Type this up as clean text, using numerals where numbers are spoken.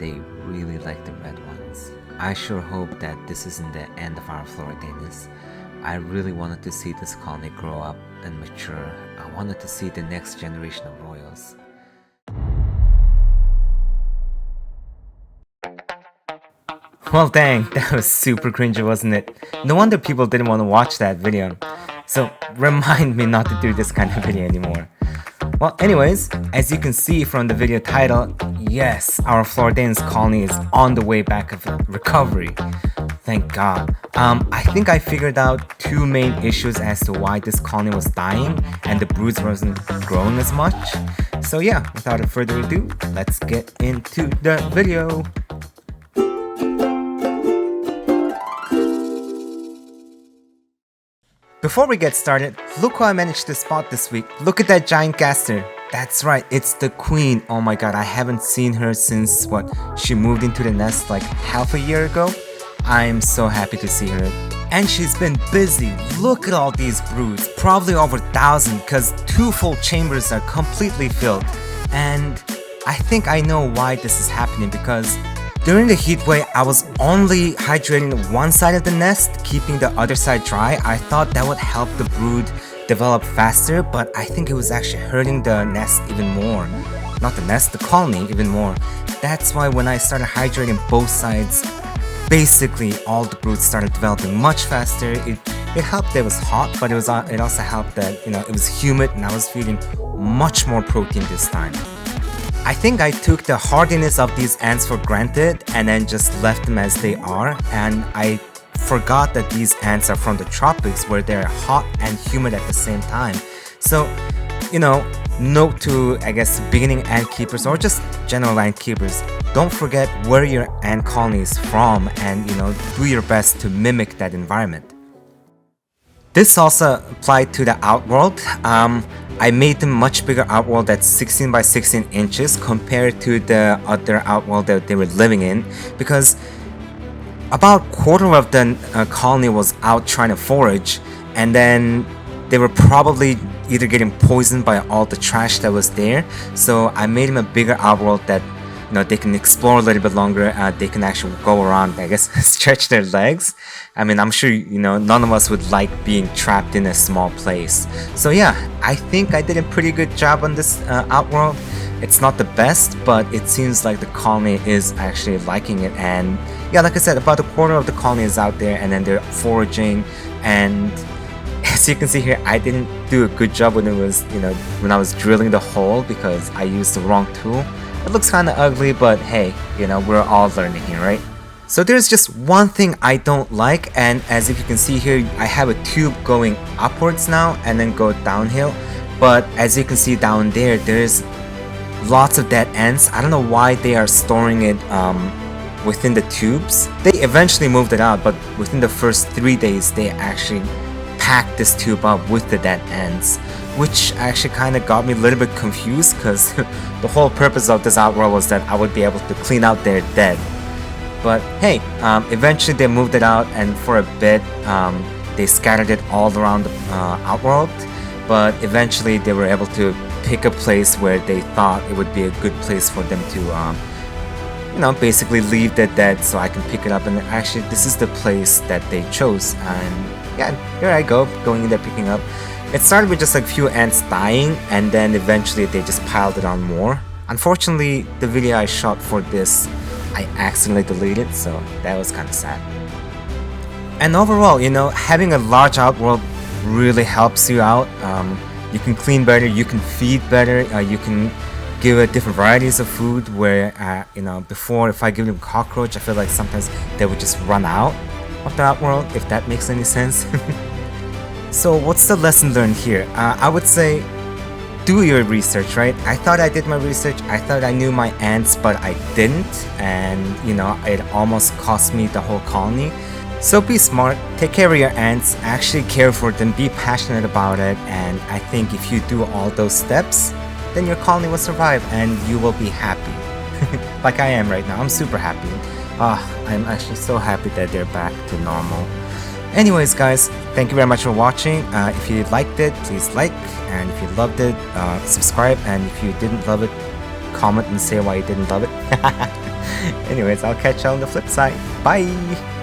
they really like the red ones. I sure hope that this isn't the end of our floridanus. I really wanted to see this colony grow up and mature. I wanted to see the next generation of royals. Well dang, that was super cringy, wasn't it? No wonder people didn't want to watch that video. So remind me not to do this kind of video anymore. Well, anyways, as you can see from the video title, yes, our floridanus colony is on the way back of recovery. Thank God. I think I figured out two main issues as to why this colony was dying and the broods wasn't growing as much. So yeah, without further ado, let's get into the video. Before we get started, look who I managed to spot this week. Look at that giant gaster. That's right, it's the queen. Oh my god, I haven't seen her since she moved into the nest like half a year ago. I'm so happy to see her. And she's been busy. Look at all these broods, probably over 1,000 because 2 full chambers are completely filled. And I think I know why this is happening because during the heat wave, I was only hydrating one side of the nest, keeping the other side dry. I thought that would help the brood develop faster, but I think it was actually hurting the nest even more. Not the nest, the colony even more. That's why when I started hydrating both sides, basically all the broods started developing much faster. It helped that it was hot, but it also helped that it was humid and I was feeding much more protein this time. I think I took the hardiness of these ants for granted and then just left them as they are, and I forgot that these ants are from the tropics where they're hot and humid at the same time. So, note to, I guess, beginning ant keepers or just general ant keepers, don't forget where your ant colony is from and, do your best to mimic that environment. This also applied to the outworld. I made them much bigger outworld at 16 by 16 inches compared to the other outworld that they were living in because about quarter of the colony was out trying to forage, and then they were probably either getting poisoned by all the trash that was there. So I made them a bigger outworld that they can explore a little bit longer. They can actually go around, I guess, stretch their legs. I mean, I'm sure, none of us would like being trapped in a small place. So yeah, I think I did a pretty good job on this outworld. It's not the best, but it seems like the colony is actually liking it. And yeah, like I said, about a quarter of the colony is out there and then they're foraging. And as you can see here, I didn't do a good job when when I was drilling the hole because I used the wrong tool. It looks kind of ugly, but hey, we're all learning here, right? So there's just one thing I don't like, and as if you can see here, I have a tube going upwards now and then go downhill. But as you can see down there, there's lots of dead ants. I don't know why they are storing it within the tubes. They eventually moved it out, but within the first 3 days, they actually packed this tube up with the dead ants, which actually kind of got me a little bit confused because the whole purpose of this outworld was that I would be able to clean out their dead. But hey, eventually they moved it out, and for a bit they scattered it all around the outworld, but eventually they were able to pick a place where they thought it would be a good place for them to basically leave the dead so I can pick it up. And actually this is the place that they chose, and yeah, here I go, going in there picking up. It started with just like a few ants dying, and then eventually they just piled it on more. Unfortunately, the video I shot for this, I accidentally deleted, so that was kind of sad. And overall, having a large outworld really helps you out. You can clean better, you can feed better, you can give it different varieties of food where, before if I give them cockroach, I feel like sometimes they would just run out of the outworld, if that makes any sense. So what's the lesson learned here? I would say do your research, right? I thought I did my research. I thought I knew my ants, but I didn't. And, it almost cost me the whole colony. So be smart, take care of your ants, actually care for them, be passionate about it. And I think if you do all those steps, then your colony will survive and you will be happy. Like I am right now. I'm super happy. I'm actually so happy that they're back to normal. Anyways guys, thank you very much for watching. If you liked it, please like, and if you loved it, subscribe, and if you didn't love it, comment and say why you didn't love it. Anyways, I'll catch you on the flip side. Bye!